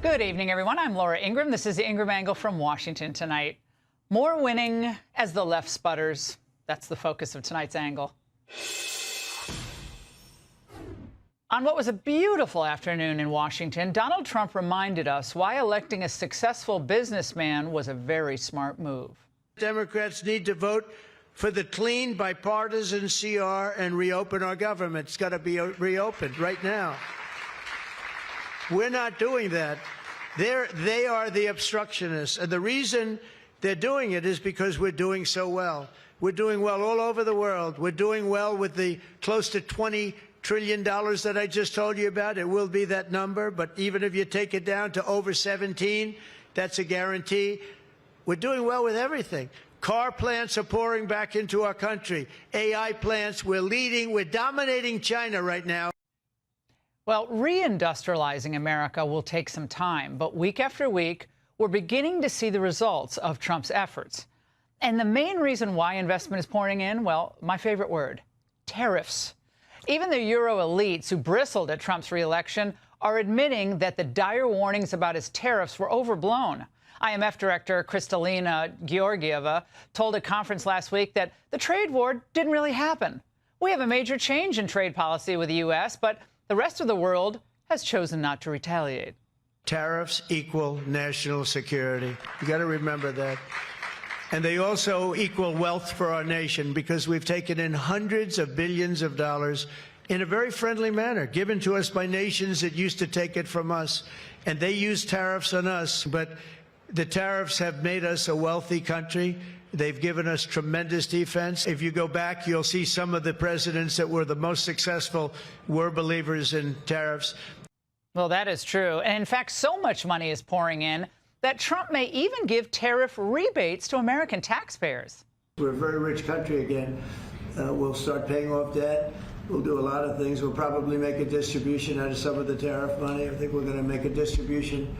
Good evening, everyone. I'm Laura Ingraham. This is the Ingraham Angle from Washington tonight. More winning as the left sputters. That's the focus of tonight's angle. On what was a beautiful afternoon in Washington, Donald Trump reminded us why electing a successful businessman was a very smart move. Democrats need to vote for the clean, bipartisan CR and reopen our government. It's got to be reopened right now. We're not doing that. They are the obstructionists. And the reason they're doing it is because we're doing so well. We're doing well all over the world. We're doing well with the close to $20 trillion that I just told you about. It will be that number. But even if you take it down to over 17, that's a guarantee. We're doing well with everything. Car plants are pouring back into our country. AI plants, we're leading. We're dominating China right now. Well, reindustrializing America will take some time, but week after week, we're beginning to see the results of Trump's efforts. And the main reason why investment is pouring in, well, my favorite word, tariffs. Even the Euro elites who bristled at Trump's reelection are admitting that the dire warnings about his tariffs were overblown. IMF Director Kristalina Georgieva told a conference last week that the trade war didn't really happen. We have a major change in trade policy with the U.S., but the rest of the world has chosen not to retaliate. Tariffs equal national security. You got to remember that. And they also equal wealth for our nation because we've taken in hundreds of billions of dollars in a very friendly manner, given to us by nations that used to take it from us. And they use tariffs on us. But the tariffs have made us a wealthy country. They've given us tremendous defense. If you go back, you'll see some of the presidents that were the most successful were believers in tariffs. Well, that is true. And in fact, so much money is pouring in that Trump may even give tariff rebates to American taxpayers. We're a very rich country again. We'll start paying off debt. We'll do a lot of things. We'll probably make a distribution out of some of the tariff money. I think we're going to make a distribution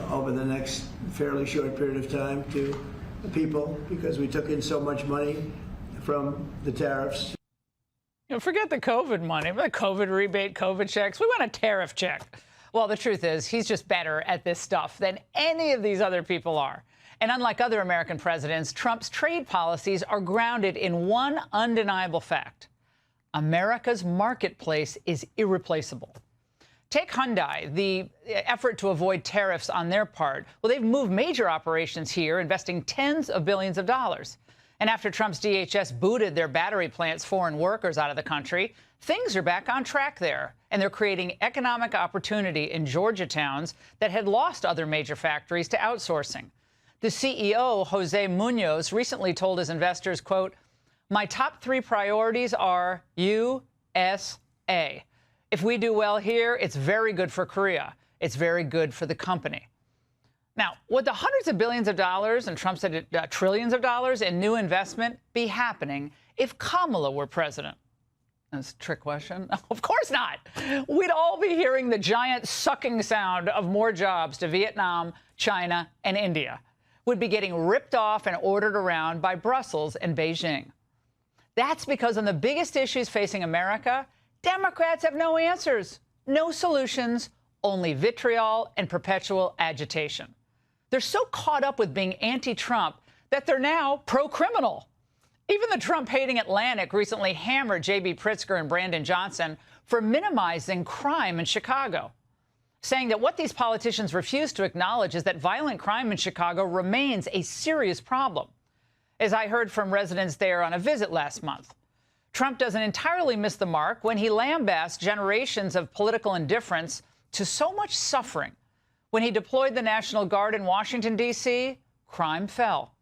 over the next fairly short period of time to people because we took in so much money from the tariffs. You know, forget the COVID money, the COVID rebate, COVID checks. We want a tariff check. Well, the truth is he's just better at this stuff than any of these other people are. And unlike other American presidents, Trump's trade policies are grounded in one undeniable fact. America's marketplace is irreplaceable. Take Hyundai, the effort to avoid tariffs on their part. Well, they've moved major operations here, investing tens of billions of dollars. And after Trump's DHS booted their battery plant's foreign workers out of the country, things are back on track there. And they're creating economic opportunity in Georgia towns that had lost other major factories to outsourcing. The CEO, Jose Munoz, recently told his investors, quote, "My top 3 priorities are USA. If we do well here, it's very good for Korea. It's very good for the company." Now, would the hundreds of billions of dollars, and Trump said trillions of dollars in new investment be happening if Kamala were president? That's a trick question. Of course not. We'd all be hearing the giant sucking sound of more jobs to Vietnam, China, and India. We'd be getting ripped off and ordered around by Brussels and Beijing. That's because on the biggest issues facing America, Democrats have no answers, no solutions, only vitriol and perpetual agitation. They're so caught up with being anti-Trump that they're now pro-criminal. Even the Trump-hating Atlantic recently hammered J.B. Pritzker and Brandon Johnson for minimizing crime in Chicago, saying that what these politicians refuse to acknowledge is that violent crime in Chicago remains a serious problem, as I heard from residents there on a visit last month. Trump doesn't entirely miss the mark when he lambasts generations of political indifference to so much suffering. When he deployed the National Guard in Washington, D.C., crime fell.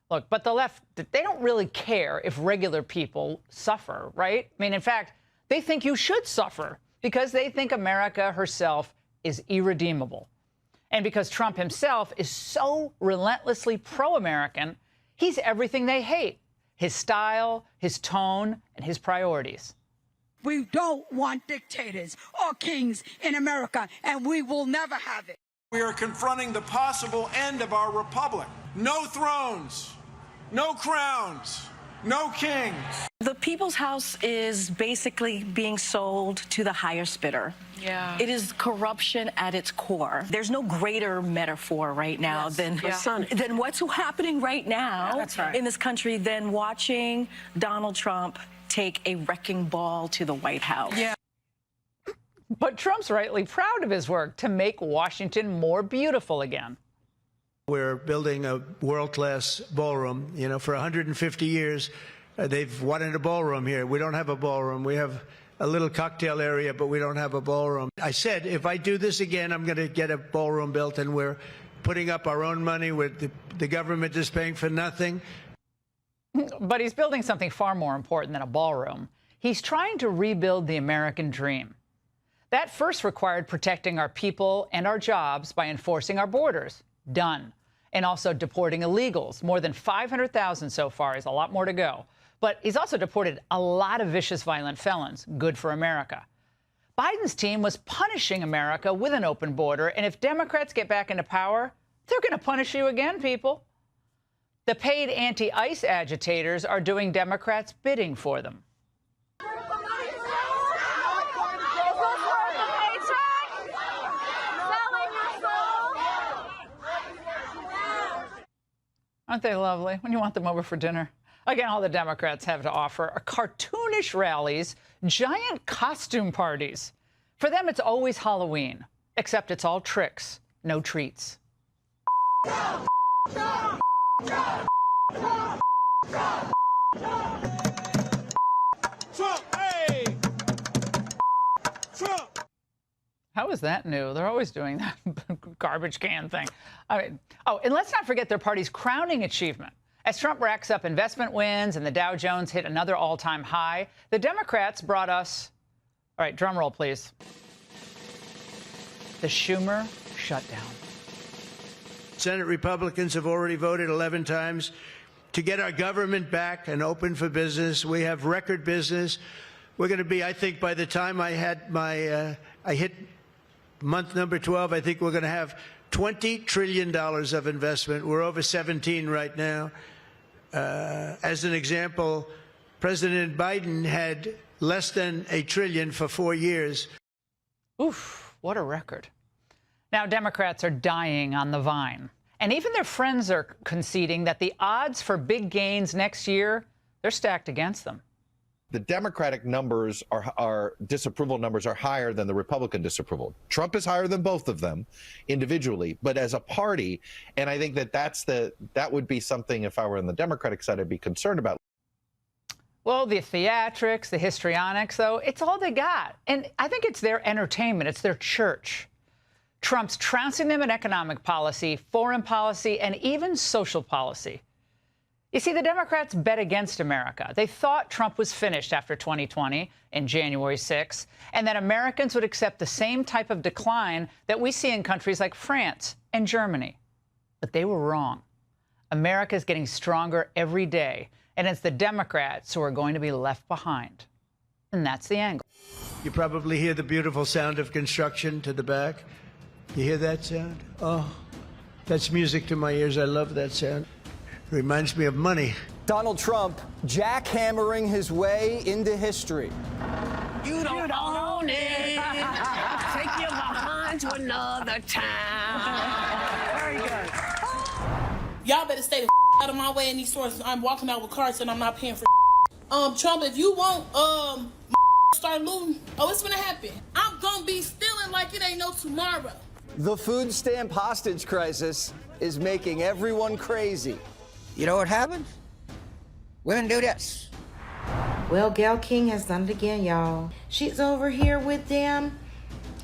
Look, but the left, they don't really care if regular people suffer, right? I mean, in fact, they think you should suffer because they think America herself is irredeemable. And because Trump himself is so relentlessly pro-American, he's everything they hate. His style, his tone, and his priorities. We don't want dictators or kings in America, and we will never have it. We are confronting the possible end of our republic. No thrones, no crowns, no kings. The People's House is basically being sold to the highest bidder. Yeah. It is corruption at its core. There's no greater metaphor right now than what's happening right now in this country than watching Donald Trump take a wrecking ball to the White House. Yeah. But Trump's rightly proud of his work to make Washington more beautiful again. We're building a world-class ballroom. You know, for 150 years, they've wanted a ballroom here. We don't have a ballroom. We have a little cocktail area, but we don't have a ballroom. I said, if I do this again, I'm going to get a ballroom built, and we're putting up our own money. With the government is paying for nothing. But he's building something far more important than a ballroom. He's trying to rebuild the American dream. That first required protecting our people and our jobs by enforcing our borders. Done. And also deporting illegals. More than 500,000 so far. There's a lot more to go. But he's also deported a lot of vicious, violent felons. Good for America. Biden's team was punishing America with an open border. And if Democrats get back into power, they're going to punish you again, people. The paid anti-ICE agitators are doing Democrats' bidding for them. Aren't they lovely when you want them over for dinner? Again, all the Democrats have to offer are cartoonish rallies, giant costume parties. For them, it's always Halloween, except it's all tricks, no treats. Trump, hey! Trump! How is that new? They're always doing that garbage can thing. I mean, oh, and let's not forget their party's crowning achievement. As Trump racks up investment wins and the Dow Jones hit another all-time high, the Democrats brought us, all right, drum roll, please, the Schumer shutdown. Senate Republicans have already voted 11 times to get our government back and open for business. We have record business. We're going to be, I think, by the time I hit month number 12, I think we're going to have $20 trillion of investment. We're over 17 right now. As an example, President Biden had less than $1 trillion for 4 years. Oof, what a record. Now, Democrats are dying on the vine. And even their friends are conceding that the odds for big gains next year, they're stacked against them. The Democratic numbers disapproval numbers are higher than the Republican disapproval. Trump is higher than both of them individually, but as a party, and I think that would be something, if I were on the Democratic side, I'd be concerned about. Well, the theatrics, the histrionics, though, it's all they got. And I think it's their entertainment. It's their church. Trump's trouncing them in economic policy, foreign policy, and even social policy. You see, the Democrats bet against America. They thought Trump was finished after 2020 and January 6th, and that Americans would accept the same type of decline that we see in countries like France and Germany. But they were wrong. America is getting stronger every day, and it's the Democrats who are going to be left behind. And that's the angle. You probably hear the beautiful sound of construction to the back. You hear that sound? Oh, that's music to my ears. I love that sound. Reminds me of money. Donald Trump jackhammering his way into history. You don't own it. Take your behind to another town. Very good. Y'all better stay the out of my way in these stores. I'm walking out with carts and I'm not paying for Trump, if you won't start looting, it's gonna happen. I'm gonna be stealing like it ain't no tomorrow. The food stamp hostage crisis is making everyone crazy. You know what happens? Women do this. Well, Gayle King has done it again, y'all. She's over here with them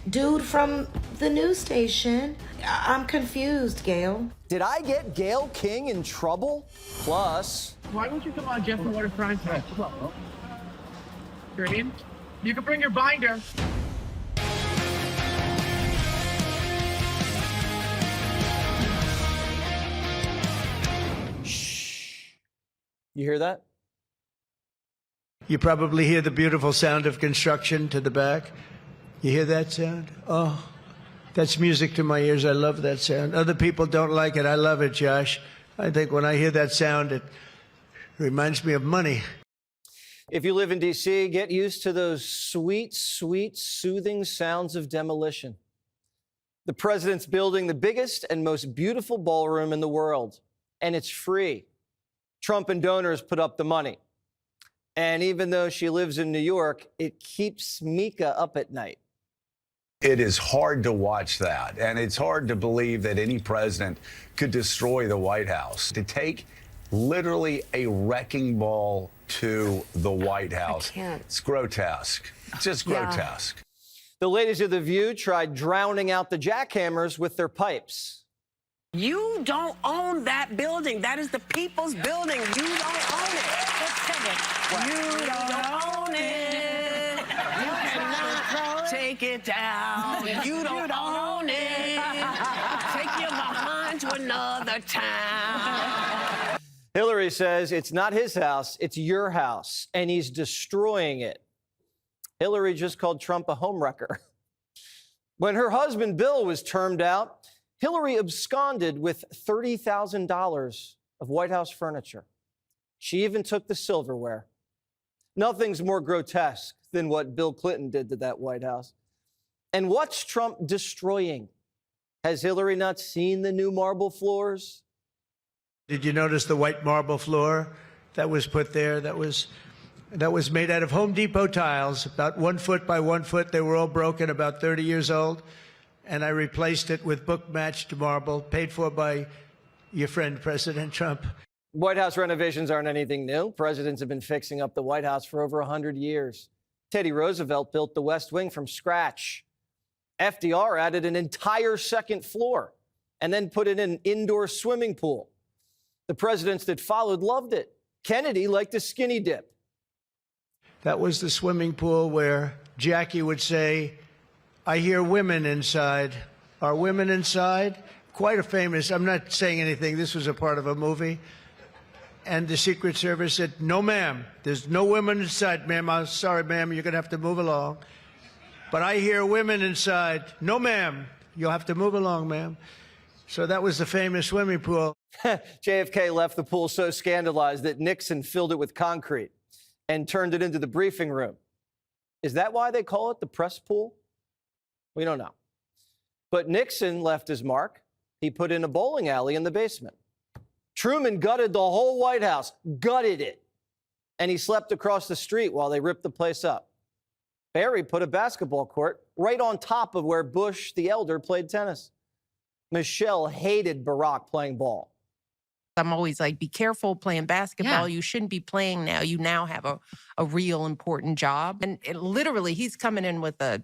dude from the news station. I'm confused, Gayle. Did I get Gayle King in trouble? Plus... Why don't you come on, Jeff, and order fries for us? Caribbean? You can bring your binder. You hear that? You probably hear the beautiful sound of construction to the back. You hear that sound? Oh, that's music to my ears. I love that sound. Other people don't like it. I love it, Josh. I think when I hear that sound, it Reminds me of money. If you live in D.C., get used to those sweet, sweet, soothing sounds of demolition. The president's building the biggest and most beautiful ballroom in the world, and it's free. Trump and donors put up the money. And even though she lives in New York, it keeps Mika up at night. It is hard to watch that, and it's hard to believe that any president could destroy the White House. To take literally a wrecking ball to the White House. It's grotesque. Just grotesque. The ladies of The View tried drowning out the jackhammers with their pipes. You don't own that building. That is the people's building. You don't own it. You don't own it. You cannot take it down. You don't own it. Take your behind to another town. Hillary says it's not his house, it's your house, and he's destroying it. Hillary just called Trump a homewrecker. When her husband Bill was termed out, Hillary absconded with $30,000 of White House furniture. She even took the silverware. Nothing's more grotesque than what Bill Clinton did to that White House. And what's Trump destroying? Has Hillary not seen the new marble floors? Did you notice the white marble floor that was put there? That was made out of Home Depot tiles, about 1 foot by 1 foot. They were all broken, about 30 years old. And I replaced it with book-matched marble, paid for by your friend, President Trump. White House renovations aren't anything new. Presidents have been fixing up the White House for over 100 years. Teddy Roosevelt built the West Wing from scratch. FDR added an entire second floor and then put in an indoor swimming pool. The presidents that followed loved it. Kennedy liked a skinny dip. That was the swimming pool where Jackie would say, "I hear women inside." Are women inside? Quite a famous, I'm not saying anything, this was a part of a movie. And the Secret Service said, "No, ma'am, there's no women inside, ma'am. I'm sorry, ma'am, you're going to have to move along. But I hear women inside." "No, ma'am, you'll have to move along, ma'am." So that was the famous swimming pool. JFK left the pool so scandalized that Nixon filled it with concrete and turned it into the briefing room. Is that why they call it the press pool? We don't know. But Nixon left his mark. He put in a bowling alley in the basement. Truman gutted the whole White House, gutted it. And he slept across the street while they ripped the place up. Barry put a basketball court right on top of where Bush the elder played tennis. Michelle hated Barack playing ball. I'm always like, be careful playing basketball. You shouldn't be playing now. You now have a real important job. And literally, he's coming in with a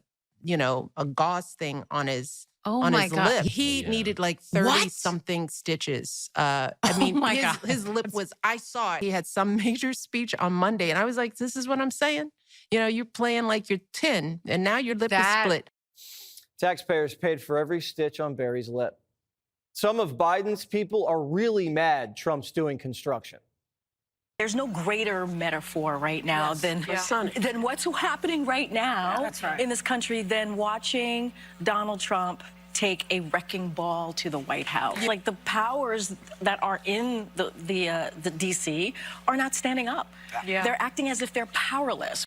gauze thing on his lip. He needed like 30-something stitches. I mean, his lip was, I saw it. He had some major speech on Monday. And I was like, this is what I'm saying? You're playing like you're 10 and now your lip is split. Taxpayers paid for every stitch on Barry's lip. Some of Biden's people are really mad Trump's doing construction. There's no greater metaphor right now than what's happening right now in this country than watching Donald Trump take a wrecking ball to the White House. Like the powers that are in the D.C. are not standing up. They're acting as if they're powerless.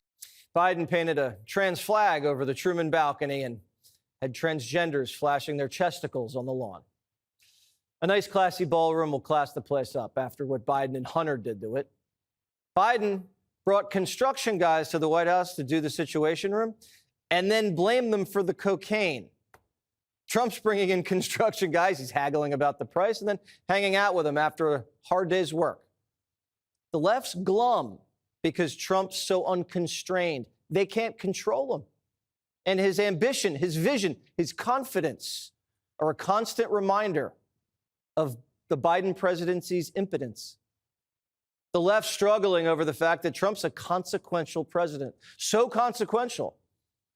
Biden painted a trans flag over the Truman balcony and had transgenders flashing their chesticles on the lawn. A nice, classy ballroom will class the place up after what Biden and Hunter did to it. Biden brought construction guys to the White House to do the Situation Room and then blamed them for the cocaine. Trump's bringing in construction guys. He's haggling about the price and then hanging out with them after a hard day's work. The left's glum because Trump's so unconstrained. They can't control him. And his ambition, his vision, his confidence are a constant reminder of the Biden presidency's impotence. The left's struggling over the fact that Trump's a consequential president, so consequential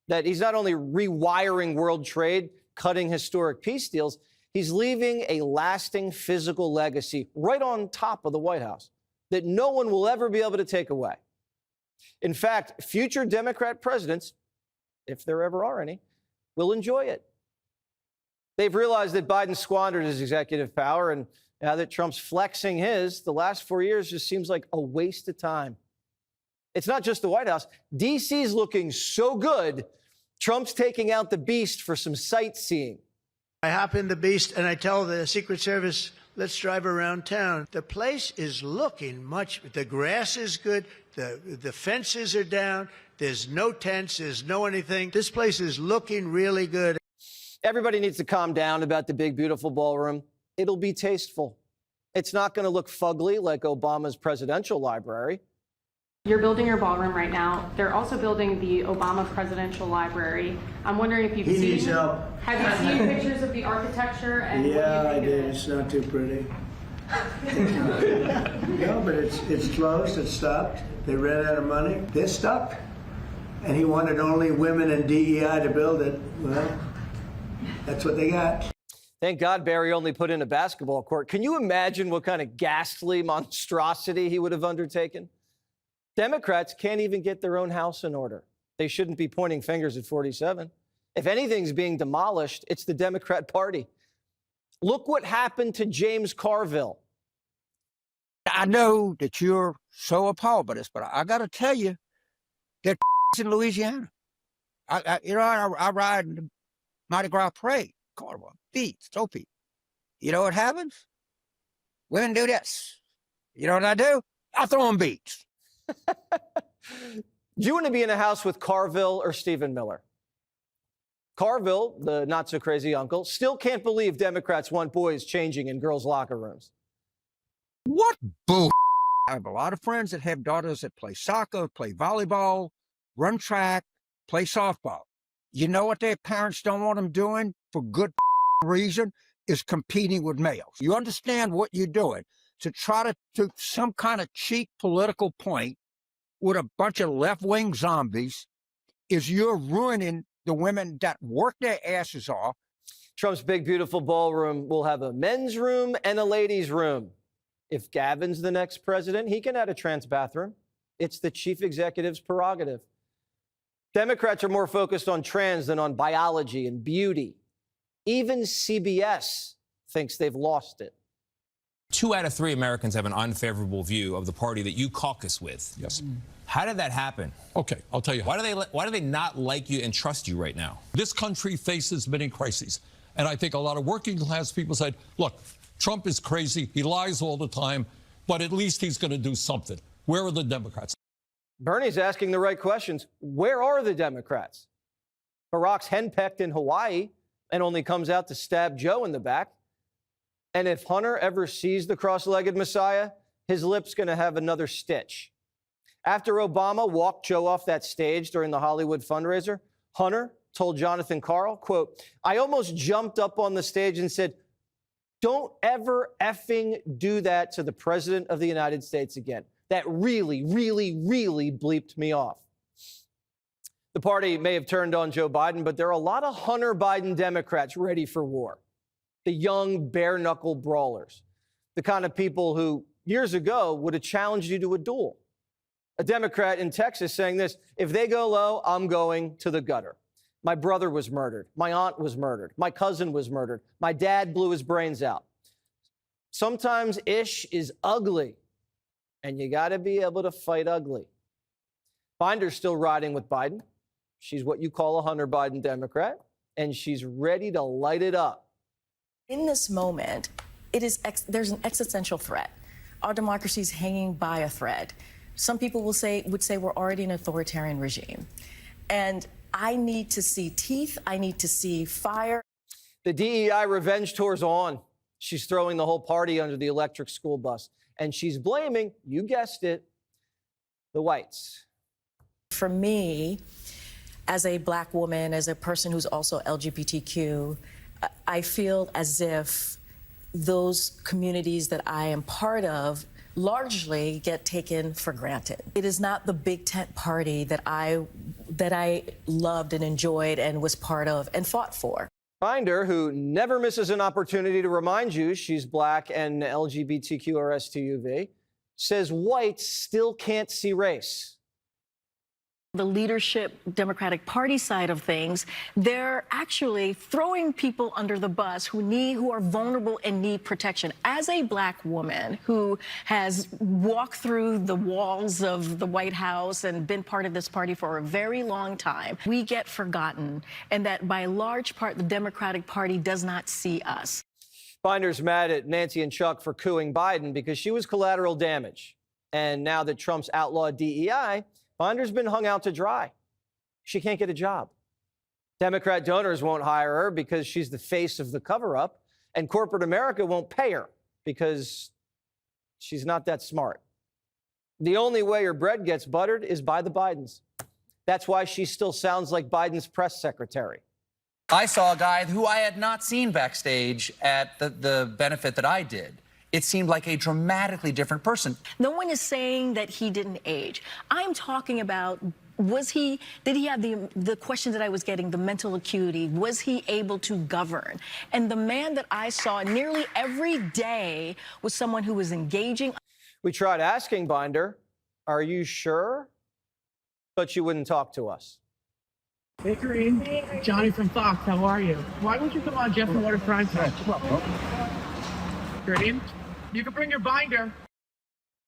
that he's not only rewiring world trade, cutting historic peace deals, he's leaving a lasting physical legacy right on top of the White House that no one will ever be able to take away. In fact, future Democrat presidents, if there ever are any, will enjoy it. They've realized that Biden squandered his executive power and Now that Trump's flexing his, the last 4 years just seems like a waste of time. It's not just the White House. D.C.'s looking so good, Trump's taking out the beast for some sightseeing. I hop in the beast and I tell the Secret Service, let's drive around town. The place is looking the grass is good, the fences are down, there's no tents, there's no anything. This place is looking really good. Everybody needs to calm down about the big, beautiful ballroom. It'll be tasteful. It's not going to look fugly like Obama's presidential library. You're building your ballroom right now. They're also building the Obama Presidential Library. I'm wondering if you've He seen... needs help. Have you seen pictures of the architecture? And Yeah, what I do you think did. It's not too pretty. No, but it's closed. It's stopped. They ran out of money. They're stuck. And he wanted only women and DEI to build it. Well, that's what they got. Thank God Barry only put in a basketball court. Can you imagine what kind of ghastly monstrosity he would have undertaken? Democrats can't even get their own house in order. They shouldn't be pointing fingers at 47. If anything's being demolished, it's the Democrat Party. Look what happened to James Carville. I know that you're so appalled by this, but I got to tell you, they're in Louisiana. I ride in the Mardi Gras parade, Carnival, beats, throw people. You know what happens? Women do this. You know what I do? I throw them beats. Do you want to be in a house with Carville or Stephen Miller? Carville, the not-so-crazy uncle, still can't believe Democrats want boys changing in girls' locker rooms. What bull? I have a lot of friends that have daughters that play soccer, play volleyball, run track, play softball. You know what their parents don't want them doing for good reason is competing with males. You understand what you're doing to try to some kind of cheap political point with a bunch of left-wing zombies is you're ruining the women that work their asses off. Trump's big, beautiful ballroom will have a men's room and a ladies' room. If Gavin's the next president, he can add a trans bathroom. It's the chief executive's prerogative. Democrats are more focused on trans than on biology and beauty. Even CBS thinks they've lost it. 2 out of 3 Americans have an unfavorable view of the party that you caucus with. Yes. How did that happen? Okay, I'll tell you. Why do they not like you and trust you right now? This country faces many crises. And I think a lot of working class people said, look, Trump is crazy. He lies all the time, but at least he's going to do something. Where are the Democrats? Bernie's asking the right questions. Where are the Democrats? Barack's henpecked in Hawaii and only comes out to stab Joe in the back. And if Hunter ever sees the cross-legged Messiah, his lip's going to have another stitch. After Obama walked Joe off that stage during the Hollywood fundraiser, Hunter told Jonathan Karl, quote, I almost jumped up on the stage and said, don't ever effing do that to the president of the United States again. That really, really, really bleeped me off. The party may have turned on Joe Biden, but there are a lot of Hunter Biden Democrats ready for war. The young bare-knuckle brawlers, the kind of people who years ago would have challenged you to a duel. A Democrat in Texas saying this, if they go low, I'm going to the gutter. My brother was murdered. My aunt was murdered. My cousin was murdered. My dad blew his brains out. Sometimes ish is ugly, and you got to be able to fight ugly. Binder's still riding with Biden. She's what you call a Hunter Biden Democrat, and she's ready to light it up. In this moment, there's an existential threat. Our democracy is hanging by a thread. Some people would say we're already an authoritarian regime. And I need to see teeth. I need to see fire. The DEI revenge tour's on. She's throwing the whole party under the electric school bus. And she's blaming, you guessed it, the whites. For me, as a Black woman, as a person who's also LGBTQ, I feel as if those communities that I am part of largely get taken for granted. It is not the big tent party that I loved and enjoyed and was part of and fought for. Binder, who never misses an opportunity to remind you she's Black and LGBTQ or STUV, says whites still can't see race. The leadership Democratic Party side of things, they're actually throwing people under the bus who are vulnerable and need protection. As a black woman who has walked through the walls of the White House and been part of this party for a very long time, we get forgotten, and that by large part the Democratic Party does not see us. Binder's mad at Nancy and Chuck for cooing Biden because she was collateral damage. And now that Trump's outlawed DEI, Binder's been hung out to dry. She can't get a job. Democrat donors won't hire her because she's the face of the cover-up, and corporate America won't pay her because she's not that smart. The only way her bread gets buttered is by the Bidens. That's why she still sounds like Biden's press secretary. I saw a guy who I had not seen backstage at the benefit that I did. It seemed like a dramatically different person. No one is saying that he didn't age. I'm talking about, did he have the questions that I was getting, the mental acuity? Was he able to govern? And the man that I saw nearly every day was someone who was engaging. We tried asking Binder, are you sure? But she wouldn't talk to us. Hey, Kareem. Johnny from Fox, how are you? Why won't you come on Jeff and Water Prime Time? Kareem, you can bring your binder.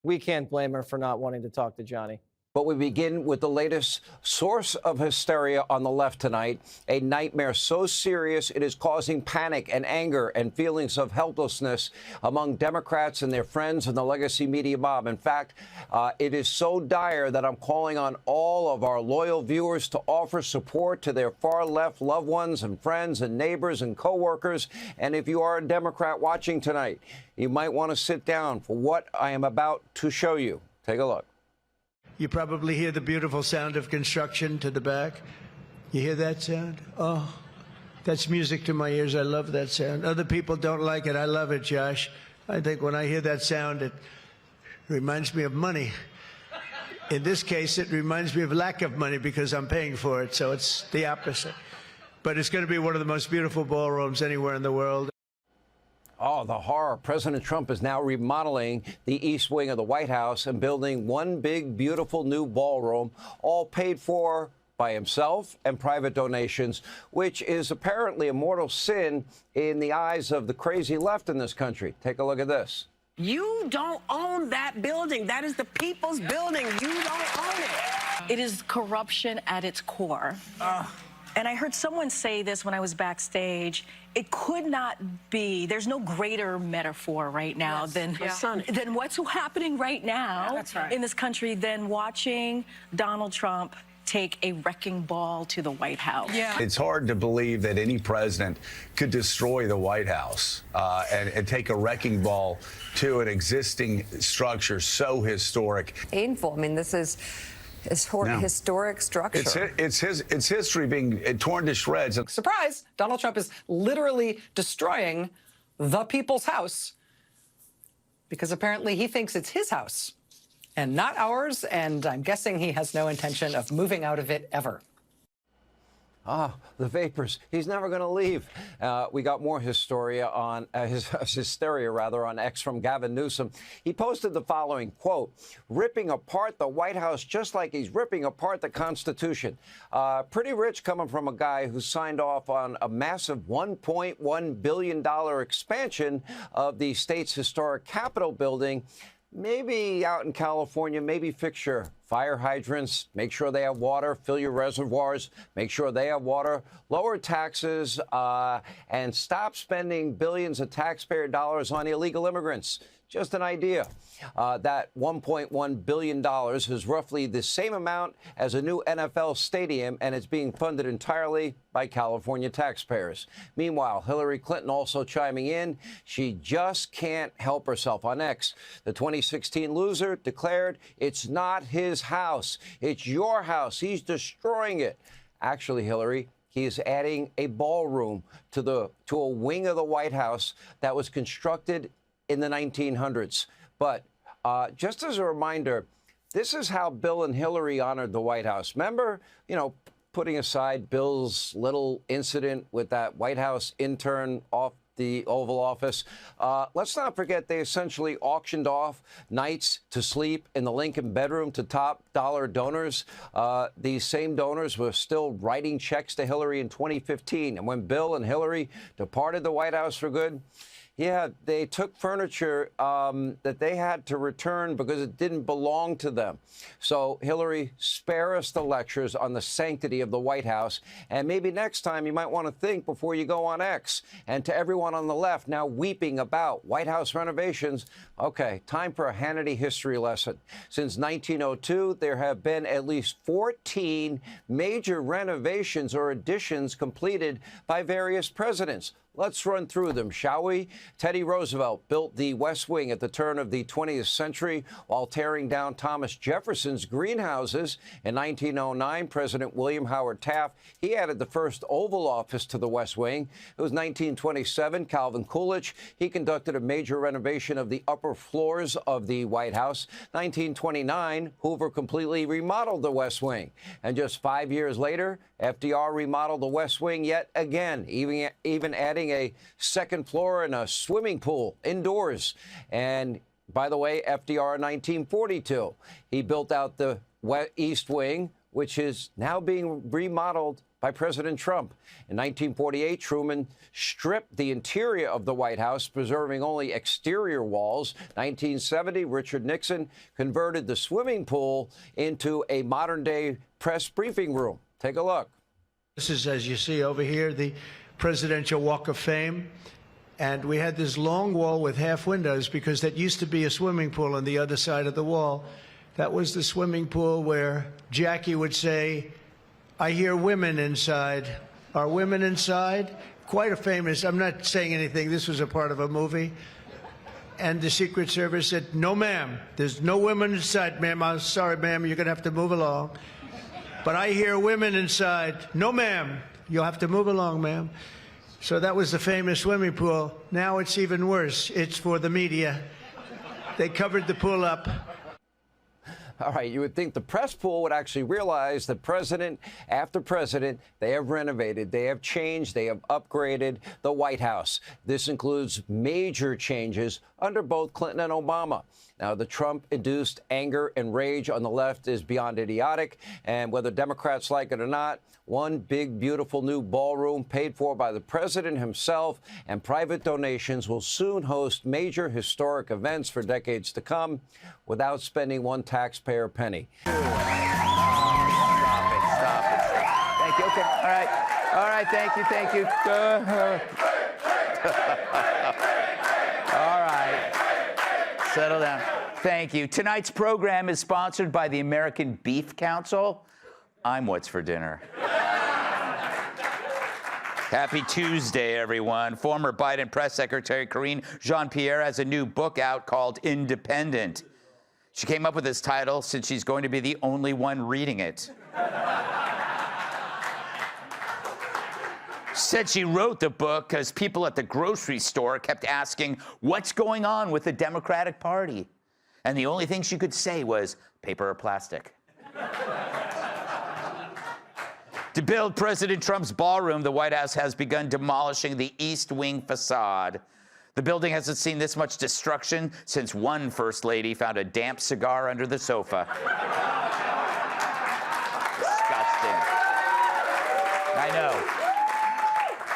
We can't blame her for not wanting to talk to Johnny. But we begin with the latest source of hysteria on the left tonight, a nightmare so serious it is causing panic and anger and feelings of helplessness among Democrats and their friends in the legacy media mob. In fact, it is so dire that I'm calling on all of our loyal viewers to offer support to their far-left loved ones and friends and neighbors and coworkers. And if you are a Democrat watching tonight, you might want to sit down for what I am about to show you. Take a look. You probably hear the beautiful sound of construction to the back. You hear that sound? Oh, that's music to my ears. I love that sound. Other people don't like it. I love it, Josh. I think when I hear that sound, it reminds me of money. In this case, it reminds me of lack of money because I'm paying for it, so it's the opposite. But it's going to be one of the most beautiful ballrooms anywhere in the world. Oh, the horror. President Trump is now remodeling the east wing of the White House and building one big, beautiful new ballroom, all paid for by himself and private donations, which is apparently a mortal sin in the eyes of the crazy left in this country. Take a look at this. You don't own that building. That is the people's building. You don't own it. It is corruption at its core. And I heard someone say this when I was backstage. It could not be, there's no greater metaphor right now than what's happening right now in this country than watching Donald Trump take a wrecking ball to the White House. Yeah. It's hard to believe that any president could destroy the White House and take a wrecking ball to an existing structure so historic. Painful. I mean, this is historic structure. It's history being torn to shreds. Surprise! Donald Trump is literally destroying the people's house because apparently he thinks it's his house and not ours, and I'm guessing he has no intention of moving out of it ever. Ah, the vapors. He's never going to leave. We got more hysteria on on X from Gavin Newsom. He posted the following quote: "Ripping apart the White House just like he's ripping apart the Constitution." Pretty rich coming from a guy who signed off on a massive $1.1 billion expansion of the state's historic Capitol building. Maybe out in California, maybe fix your fire hydrants, make sure they have water, fill your reservoirs, make sure they have water, lower taxes, and stop spending billions of taxpayer dollars on illegal immigrants. Just an idea. That $1.1 billion is roughly the same amount as a new NFL stadium, and it's being funded entirely by California taxpayers. Meanwhile, Hillary Clinton also chiming in. She just can't help herself. On X, the 2016 loser declared it's not his house. It's your house. He's destroying it. Actually, Hillary, he is adding a ballroom to a wing of the White House that was constructed in the 1900s. But just as a reminder, this is how Bill and Hillary honored the White House. Remember, putting aside Bill's little incident with that White House intern off the Oval Office. Let's not forget they essentially auctioned off nights to sleep in the Lincoln bedroom to top dollar donors. These same donors were still writing checks to Hillary in 2015. And when Bill and Hillary departed the White House for good, yeah, they took furniture that they had to return because it didn't belong to them. So, Hillary, spare us the lectures on the sanctity of the White House. And maybe next time you might want to think before you go on X. And to everyone on the left now weeping about White House renovations, okay, time for a Hannity history lesson. Since 1902, there have been at least 14 major renovations or additions completed by various presidents. Let's run through them, shall we? Teddy Roosevelt built the West Wing at the turn of the 20th century while tearing down Thomas Jefferson's greenhouses. In 1909, President William Howard Taft, he added the first Oval Office to the West Wing. It was 1927, Calvin Coolidge, he conducted a major renovation of the upper floors of the White House. 1929, Hoover completely remodeled the West Wing. And just 5 years later, FDR remodeled the West Wing yet again, even adding a second floor and a swimming pool indoors. And by the way, FDR in 1942, he built out the East Wing, which is now being remodeled by President Trump. In 1948, Truman stripped the interior of the White House, preserving only exterior walls. 1970, Richard Nixon converted the swimming pool into a modern-day press briefing room. Take a look. This is, as you see over here, the Presidential Walk of Fame. And we had this long wall with half windows because that used to be a swimming pool on the other side of the wall. That was the swimming pool where Jackie would say, "I hear women inside." Are women inside? Quite a famous, I'm not saying anything, this was a part of a movie. And the Secret Service said, "No, ma'am, there's no women inside, ma'am. I'm sorry, ma'am, you're going to have to move along. But I hear women inside." "No, ma'am, you'll have to move along, ma'am." So that was the famous swimming pool. Now it's even worse. It's for the media. They covered the pool up. All right, you would think the press pool would actually realize that president after president, they have renovated, they have changed, they have upgraded the White House. This includes major changes under both Clinton and Obama. Now, the Trump-induced anger and rage on the left is beyond idiotic, and whether Democrats like it or not, one big, beautiful new ballroom paid for by the president himself and private donations will soon host major historic events for decades to come without spending one taxpayer penny. Stop it. Thank you. Okay. All right. All right. Thank you. All right. Settle down. Thank you. Tonight's program is sponsored by the American Beef Council. I'm What's for Dinner. Happy Tuesday, everyone. Former Biden press secretary Karine Jean-Pierre has a new book out called Independent. She came up with this title since she's going to be the only one reading it. Said she wrote the book because people at the grocery store kept asking, what's going on with the Democratic Party? And the only thing she could say was, paper or plastic. To build President Trump's ballroom, the White House has begun demolishing the East Wing facade. The building hasn't seen this much destruction since one First Lady found a damp cigar under the sofa. Disgusting. I know.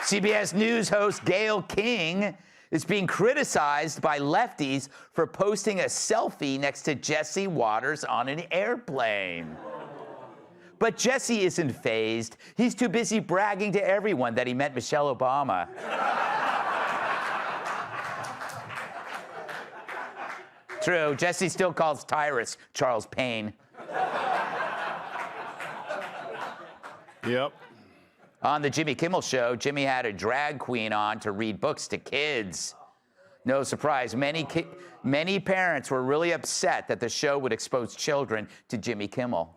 CBS News host Gayle King is being criticized by lefties for posting a selfie next to Jesse Waters on an airplane. But Jesse isn't fazed. He's too busy bragging to everyone that he met Michelle Obama. True, Jesse still calls Tyrus Charles Payne. Yep. On the Jimmy Kimmel Show, Jimmy had a drag queen on to read books to kids. No surprise, many parents were really upset that the show would expose children to Jimmy Kimmel.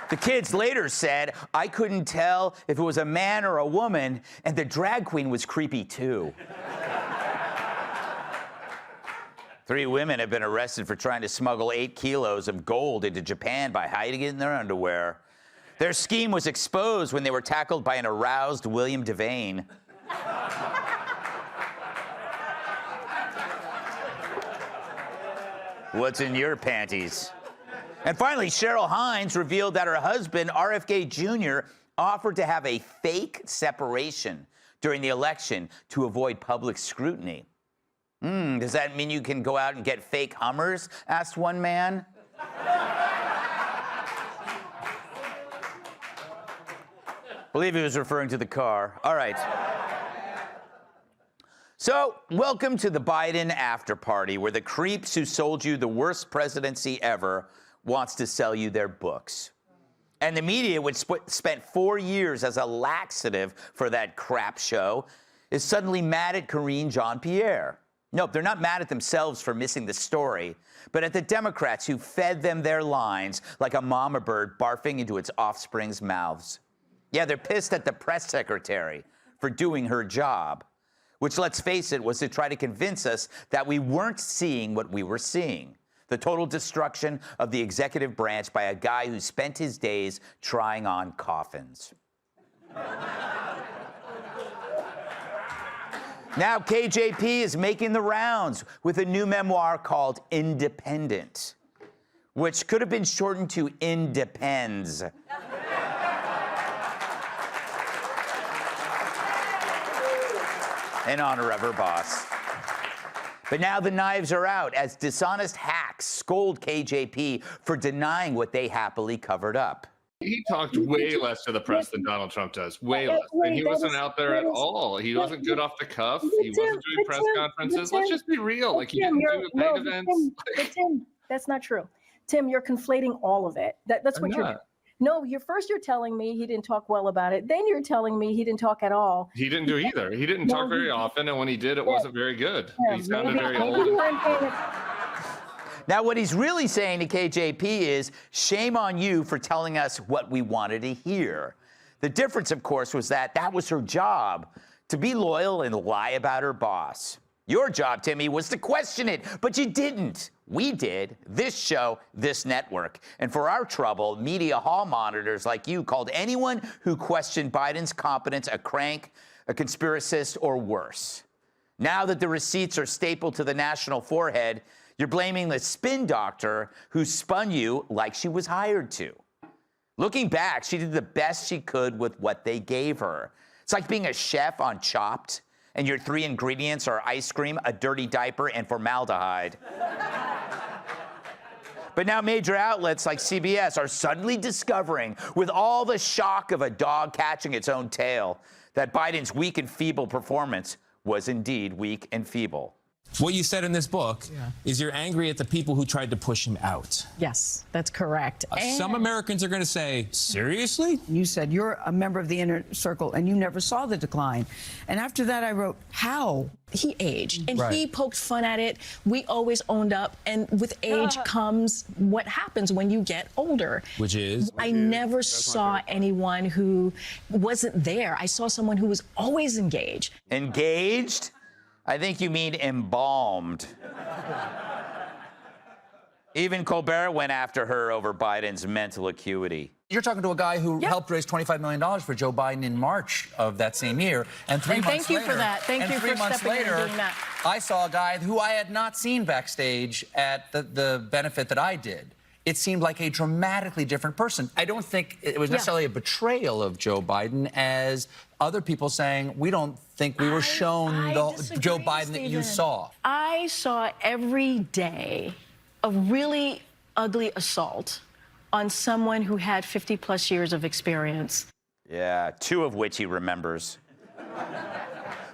The kids later said, I couldn't tell if it was a man or a woman, and the drag queen was creepy too. 3 women have been arrested for trying to smuggle 8 kilos of gold into Japan by hiding it in their underwear. Their scheme was exposed when they were tackled by an aroused William Devane. What's in your panties? And finally, Cheryl Hines revealed that her husband, RFK Jr., offered to have a fake separation during the election to avoid public scrutiny. Does that mean you can go out and get fake Hummers? Asked one man. Believe he was referring to the car. All right. So, welcome to the Biden after party, where the creeps who sold you the worst presidency ever wants to sell you their books. And the media, which spent 4 years as a laxative for that crap show, is suddenly mad at Karine Jean-Pierre. Nope, they're not mad at themselves for missing the story, but at the Democrats who fed them their lines like a mama bird barfing into its offspring's mouths. Yeah, they're pissed at the press secretary for doing her job, which, let's face it, was to try to convince us that we weren't seeing what we were seeing. The total destruction of the executive branch by a guy who spent his days trying on coffins. Now KJP is making the rounds with a new memoir called Independent, which could have been shortened to Independs. In honor of her boss. But now the knives are out as dishonest hacks scold KJP for denying what they happily covered up. He talked way less to the press than Donald Trump does. Way less. And he wasn't out there at all. He wasn't good off the cuff. He wasn't doing press conferences. Let's just be real. Like, he didn't do big events. But Tim, that's not true. Tim, you're conflating all of it. That's what you're doing. No, you're telling me he didn't talk well about it. Then you're telling me he didn't talk at all. He didn't do either. He didn't talk very often, and when he did, it wasn't very good. He sounded very old. Now, what he's really saying to KJP is, shame on you for telling us what we wanted to hear. The difference, of course, was that was her job, to be loyal and lie about her boss. Your job, Timmy, was to question it, but you didn't. We did. This show, this network. And for our trouble, media hall monitors like you called anyone who questioned Biden's competence a crank, a conspiracist, or worse. Now that the receipts are stapled to the national forehead, you're blaming the spin doctor who spun you like she was hired to. Looking back, she did the best she could with what they gave her. It's like being a chef on Chopped, and your 3 ingredients are ice cream, a dirty diaper, and formaldehyde. But now major outlets like CBS are suddenly discovering, with all the shock of a dog catching its own tail, that Biden's weak and feeble performance was indeed weak and feeble. What you said in this book is you're angry at the people who tried to push him out. Yes, that's correct. Some Americans are going to say, seriously? You said you're a member of the inner circle and you never saw the decline. And after that, I wrote, how? He aged and he poked fun at it. We always owned up. And with age comes what happens when you get older. Which is? I never saw anyone who wasn't there. I saw someone who was always engaged. Engaged? I think you mean embalmed. Even Colbert went after her over Biden's mental acuity. You're talking to a guy who helped raise $25 million for Joe Biden in March of that same year. And 3 months later... Thank you for that. Thank you for stepping in and doing that. I saw a guy who I had not seen backstage at the benefit that I did. It seemed like a dramatically different person. I don't think it was necessarily a betrayal of Joe Biden as other people saying, we don't think we were shown the Joe Biden that you saw. I saw every day a really ugly assault on someone who had 50-plus years of experience. Yeah, 2 of which he remembers.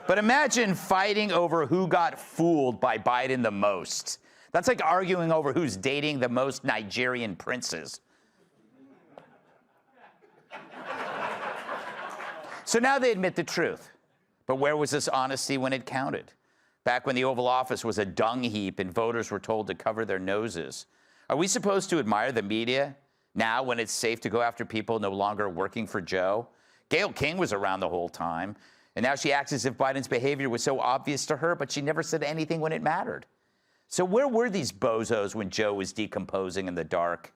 But imagine fighting over who got fooled by Biden the most. That's like arguing over who's dating the most Nigerian princes. So now they admit the truth. But where was this honesty when it counted? Back when the Oval Office was a dung heap and voters were told to cover their noses. Are we supposed to admire the media now when it's safe to go after people no longer working for Joe? Gayle King was around the whole time, and now she acts as if Biden's behavior was so obvious to her, but she never said anything when it mattered. So where were these bozos when Joe was decomposing in the dark?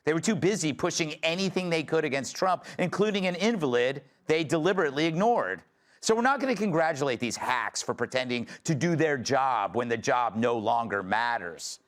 They were too busy pushing anything they could against Trump, including an invalid they deliberately ignored. So we're not going to congratulate these hacks for pretending to do their job when the job no longer matters.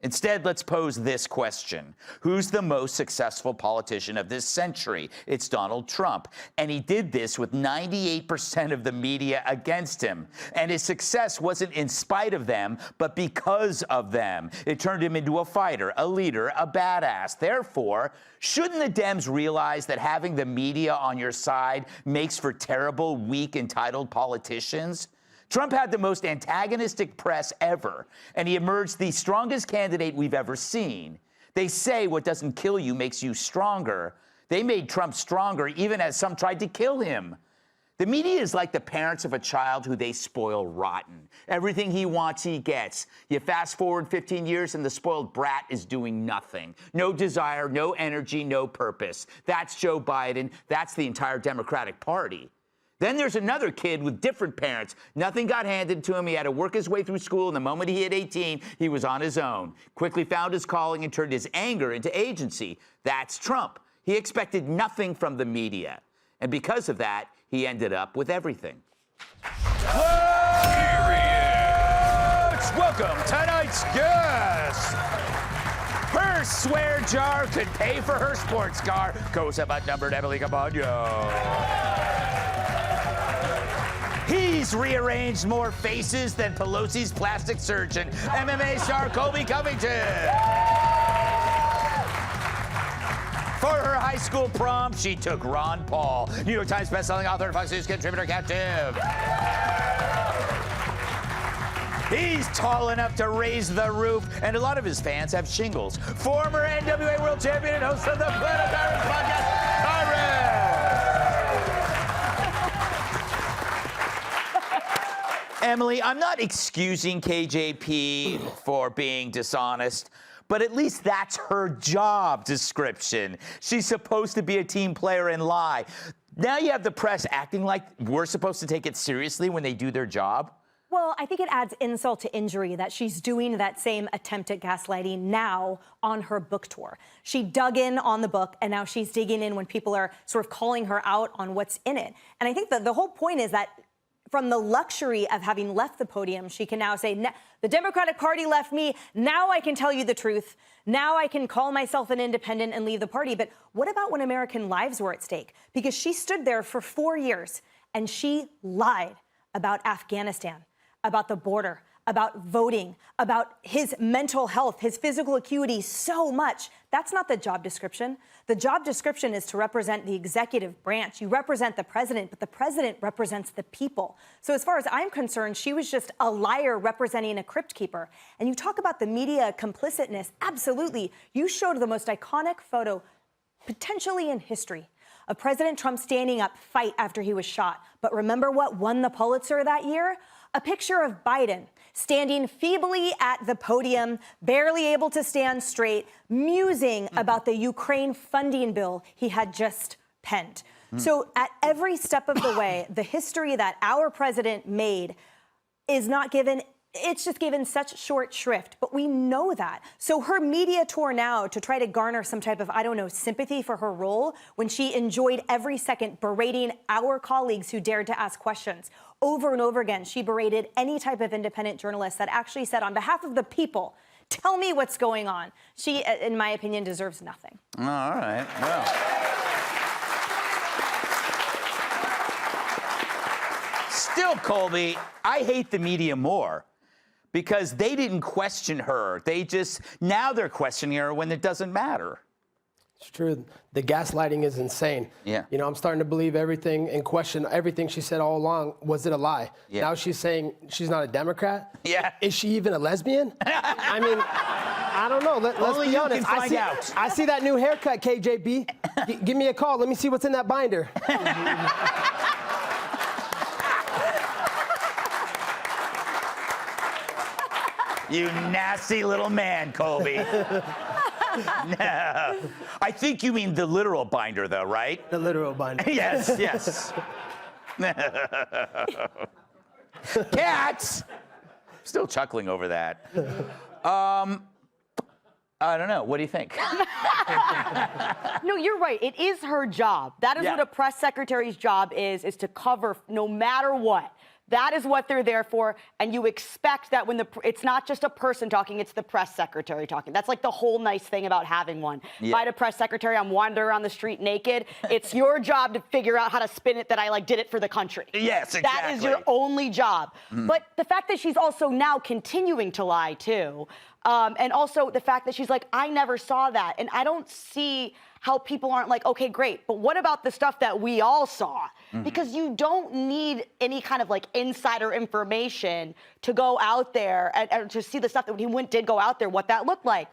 Instead, let's pose this question. Who's the most successful politician of this century? It's Donald Trump. And he did this with 98% of the media against him. And his success wasn't in spite of them, but because of them. It turned him into a fighter, a leader, a badass. Therefore, shouldn't the Dems realize that having the media on your side makes for terrible, weak, entitled politicians? Trump had the most antagonistic press ever, and he emerged the strongest candidate we've ever seen. They say what doesn't kill you makes you stronger. They made Trump stronger even as some tried to kill him. The media is like the parents of a child who they spoil rotten. Everything he wants, he gets. You fast forward 15 years and the spoiled brat is doing nothing. No desire, no energy, no purpose. That's Joe Biden. That's the entire Democratic Party. Then there's another kid with different parents. Nothing got handed to him. He had to work his way through school, and the moment he hit 18, he was on his own. Quickly found his calling and turned his anger into agency. That's Trump. He expected nothing from the media. And because of that, he ended up with everything. Let's welcome tonight's guest. Her swear jar could pay for her sports car. Co-sub outnumbered Emily Campagno. He's rearranged more faces than Pelosi's plastic surgeon, MMA star Colby Covington. For her high school prom, she took Ron Paul, New York Times bestselling author and Fox News contributor captive. He's tall enough to raise the roof, and a lot of his fans have shingles. Former NWA world champion and host of the Planet Tyrants podcast, Tyrus. Emily, I'm not excusing KJP for being dishonest, but at least that's her job description. She's supposed to be a team player and lie. Now you have the press acting like we're supposed to take it seriously when they do their job. Well, I think it adds insult to injury that she's doing that same attempt at gaslighting now on her book tour. She dug in on the book, and now she's digging in when people are sort of calling her out on what's in it. And I think that the whole point is that from the luxury of having left the podium, she can now say, the Democratic Party left me, now I can tell you the truth. Now I can call myself an independent and leave the party. But what about when American lives were at stake? Because she stood there for 4 years, and she lied about Afghanistan, about the border, about voting, about his mental health, his physical acuity, so much. That's not the job description. The job description is to represent the executive branch. You represent the president, but the president represents the people. So as far as I'm concerned, she was just a liar representing a crypt keeper. And you talk about the media complicitness, absolutely. You showed the most iconic photo, potentially in history, of President Trump standing up, fight after he was shot. But remember what won the Pulitzer that year? A picture of Biden standing feebly at the podium, barely able to stand straight, musing about the Ukraine funding bill he had just penned. So at every step of the way, the history that our president made is not given, it's just given such short shrift, but we know that. So her media tour now to try to garner some type of, I don't know, sympathy for her role when she enjoyed every second berating our colleagues who dared to ask questions. Over and over again, she berated any type of independent journalist that actually said, on behalf of the people, tell me what's going on. She, in my opinion, deserves nothing. All right, well. Still, Colby, I hate the media more because they didn't question her. Now they're questioning her when it doesn't matter. It's true. The gaslighting is insane. Yeah. You know, I'm starting to believe everything and question everything she said all along. Was it a lie? Yeah. Now she's saying she's not a Democrat? Yeah. Is she even a lesbian? I mean, I don't know. Let's Only be you honest. can find out. I see that new haircut, KJB. Give me a call. Let me see what's in that binder. You nasty little man, Colby. No. I think you mean the literal binder, though, right? The literal binder. Yes, yes. Cats! Still chuckling over that. I don't know. What do you think? No, you're right. It is her job. That is what a press secretary's job is to cover no matter what. That is what they're there for, and you expect that when it's not just a person talking, it's the press secretary talking. That's like the whole nice thing about having one. If I had a press secretary, I'm wandering around the street naked. It's your job to figure out how to spin it that I did it for the country. Yes, exactly. That is your only job. But the fact that she's also now continuing to lie too, and also the fact that she's like, I never saw that, and I don't see how people aren't like, okay, great, but what about the stuff that we all saw? Because you don't need any kind of like insider information to go out there and to see the stuff that when he did go out there, what that looked like.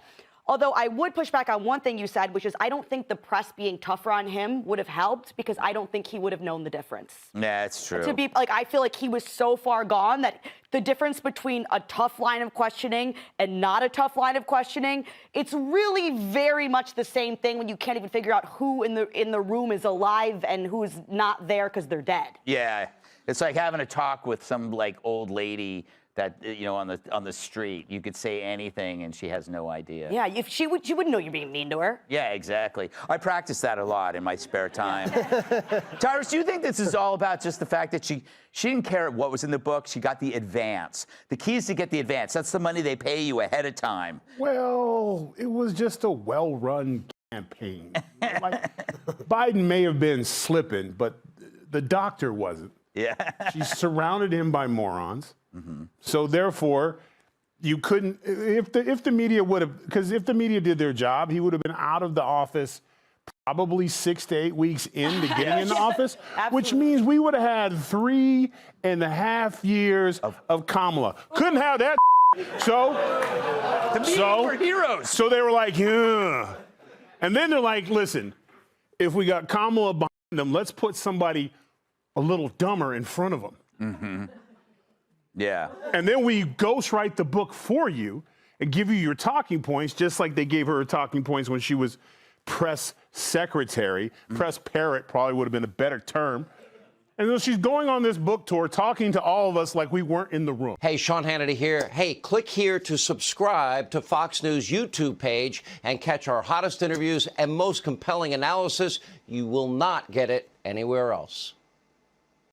Although I would push back on one thing you said, which is I don't think the press being tougher on him would have helped because I don't think he would have known the difference. Yeah, it's true. To be like, I feel like he was so far gone that the difference between a tough line of questioning and not a tough line of questioning, it's really very much the same thing when you can't even figure out who in the room is alive and who's not there because they're dead. Yeah, it's like having a talk with some like old lady that on the street. You could say anything and she has no idea. Yeah, if she wouldn't know you're being mean to her. Yeah, exactly. I practice that a lot in my spare time. Tyrus, do you think this is all about just the fact that she didn't care what was in the book? She got the advance. The key is to get the advance. That's the money they pay you ahead of time. Well, it was just a well-run campaign. Biden may have been slipping, but the doctor wasn't. Yeah. She surrounded him by morons. So therefore, you couldn't, if the media would have, because if the media did their job, he would have been out of the office probably 6 to 8 weeks into getting in the office, which means we would have had 3.5 years of Kamala. Couldn't have that. So the media were heroes. So they were like, yeah. And then they're like, listen, if we got Kamala behind them, let's put somebody a little dumber in front of them. Yeah. And then we ghostwrite the book for you and give you your talking points, just like they gave her her talking points when she was press secretary. Press parrot probably would have been a better term. And then she's going on this book tour talking to all of us like we weren't in the room. Hey, Sean Hannity here. Hey, click here to subscribe to Fox News YouTube page and catch our hottest interviews and most compelling analysis. You will not get it anywhere else.